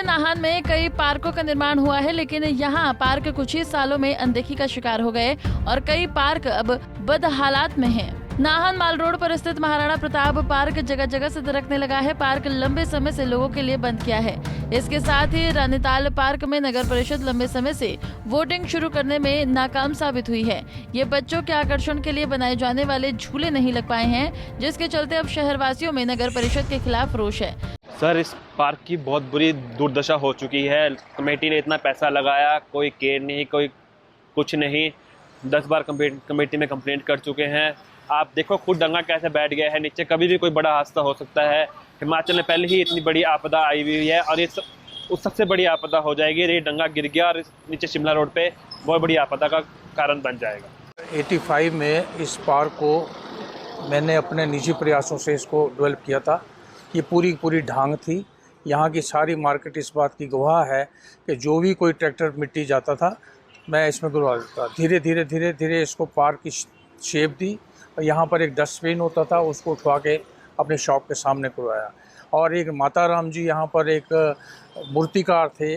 नाहन में कई पार्कों का निर्माण हुआ है, लेकिन यहाँ पार्क कुछ ही सालों में अनदेखी का शिकार हो गए और कई पार्क अब बदहालात में हैं। नाहन माल रोड पर स्थित महाराणा प्रताप पार्क जगह जगह से दरकने लगा है। पार्क लंबे समय से लोगों के लिए बंद किया है। इसके साथ ही रानीताल पार्क में नगर परिषद लंबे समय से वोटिंग शुरू करने में नाकाम साबित हुई है। ये बच्चों के आकर्षण के लिए बनाए जाने वाले झूले नहीं लग पाए हैं, जिसके चलते अब शहरवासियों में नगर परिषद के खिलाफ रोष है। सर, इस पार्क की बहुत बुरी दुर्दशा हो चुकी है। कमेटी ने इतना पैसा लगाया, कोई केयर नहीं, कोई कुछ नहीं। 10 बार कमेटी में कंप्लेंट कर चुके हैं। आप देखो खुद डंगा कैसे बैठ गया है नीचे, कभी भी कोई बड़ा हादसा हो सकता है। हिमाचल में पहले ही इतनी बड़ी आपदा आई हुई है और ये उस सबसे बड़ी आपदा हो जाएगी। ये डंगा गिर गया और नीचे शिमला रोड पे बहुत बड़ी आपदा का कारण बन जाएगा। 85 में इस पार्क को मैंने अपने निजी प्रयासों से इसको डेवलप किया था। ये पूरी ढांग थी। यहाँ की सारी मार्केट इस बात की गवाह है कि जो भी कोई ट्रैक्टर मिट्टी जाता था मैं इसमें गिरवा देता। धीरे धीरे इसको पार्क की शेप दी। यहाँ पर एक डस्टबिन होता था, उसको उठवा के अपने शॉप के सामने करवाया। और एक माता राम जी यहाँ पर एक मूर्तिकार थे,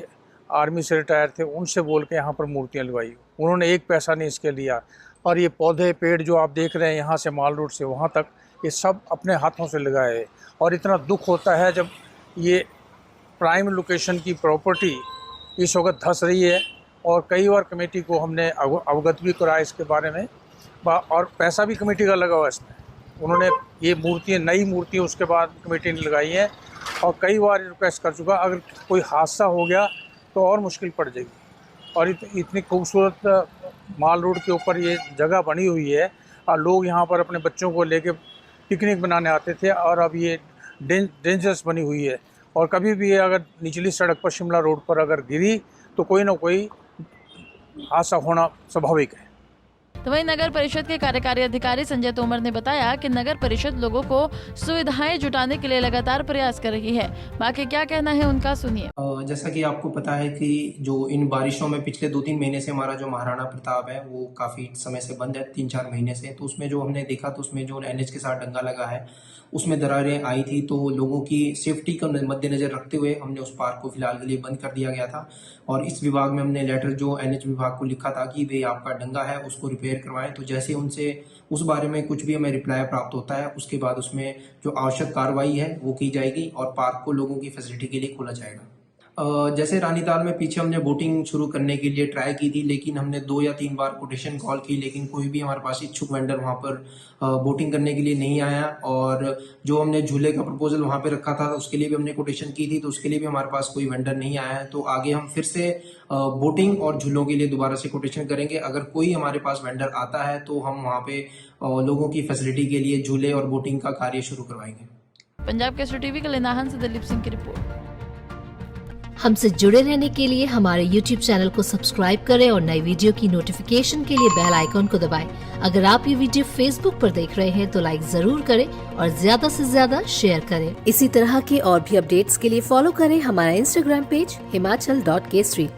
आर्मी से रिटायर थे, उनसे बोल के यहाँ पर मूर्तियाँ लगवाई। उन्होंने एक पैसा नहीं इसके लिया। और ये पौधे पेड़ जो आप देख रहे हैं यहाँ से माल रोड से वहाँ तक, ये सब अपने हाथों से लगाए। और इतना दुख होता है जब ये प्राइम लोकेशन की प्रॉपर्टी इस वक्त धंस रही है। और कई बार कमेटी को हमने अवगत भी कराया इसके बारे में, और पैसा भी कमेटी का लगा हुआ इसमें। उन्होंने ये मूर्तियाँ, नई मूर्तियाँ उसके बाद कमेटी ने लगाई हैं। और कई बार रिक्वेस्ट कर चुका, अगर कोई हादसा हो गया तो और मुश्किल पड़ जाएगी। और इतनी खूबसूरत माल रोड के ऊपर ये जगह बनी हुई है और लोग यहाँ पर अपने बच्चों को लेके पिकनिक बनाने आते थे, और अब ये डेंजरस बनी हुई है। और कभी भी अगर निचली सड़क पर शिमला रोड पर अगर गिरी तो कोई ना कोई हादसा होना स्वाभाविक है। तो वहीं नगर परिषद के कार्यकारी अधिकारी संजय तोमर ने बताया कि नगर परिषद लोगों को सुविधाएं जुटाने के लिए लगातार प्रयास कर रही है। बाकी क्या कहना है उनका, सुनिए। जैसा कि आपको पता है कि जो इन बारिशों में पिछले 2-3 महीने से हमारा जो महाराणा प्रताप है वो काफ़ी समय से बंद है, 3-4 महीने से। तो उसमें जो हमने देखा तो उसमें जो NH के साथ डंगा लगा है उसमें दरारें आई थी। तो लोगों की सेफ्टी का मद्देनजर रखते हुए हमने उस पार्क को फिलहाल के लिए बंद कर दिया गया था। और इस विभाग में हमने लेटर जो NH विभाग को लिखा था कि वे आपका डंगा है उसको रिपेयर करवाएं। तो जैसे उनसे उस बारे में कुछ भी हमें रिप्लाई प्राप्त होता है उसके बाद उसमें जो आवश्यक कार्रवाई है वो की जाएगी और पार्क को लोगों की फैसिलिटी के लिए खोला जाएगा। जैसे रानीताल में पीछे हमने बोटिंग शुरू करने के लिए ट्राई की थी, लेकिन हमने 2 या 3 बार कोटेशन कॉल की, लेकिन कोई भी हमारे पास इच्छुक वेंडर वहाँ पर बोटिंग करने के लिए नहीं आया। और जो हमने झूले का प्रपोजल वहाँ पे रखा था उसके लिए भी हमने कोटेशन की थी, तो उसके लिए भी हमारे पास कोई वेंडर नहीं आया है। तो आगे हम फिर से बोटिंग और झूलों के लिए दोबारा से कोटेशन करेंगे। अगर कोई हमारे पास वेंडर आता है तो हम वहाँ पे लोगों की फैसिलिटी के लिए झूले और बोटिंग का कार्य शुरू करवाएंगे। पंजाब केसरी टीवी के लिए नाहन से दिलीप सिंह की रिपोर्ट। हमसे जुड़े रहने के लिए हमारे YouTube चैनल को सब्सक्राइब करें और नई वीडियो की नोटिफिकेशन के लिए बेल आइकॉन को दबाएं। अगर आप ये वीडियो Facebook पर देख रहे हैं तो लाइक जरूर करें और ज्यादा से ज्यादा शेयर करें। इसी तरह के और भी अपडेट्स के लिए फॉलो करें हमारा Instagram पेज himachal.kesri।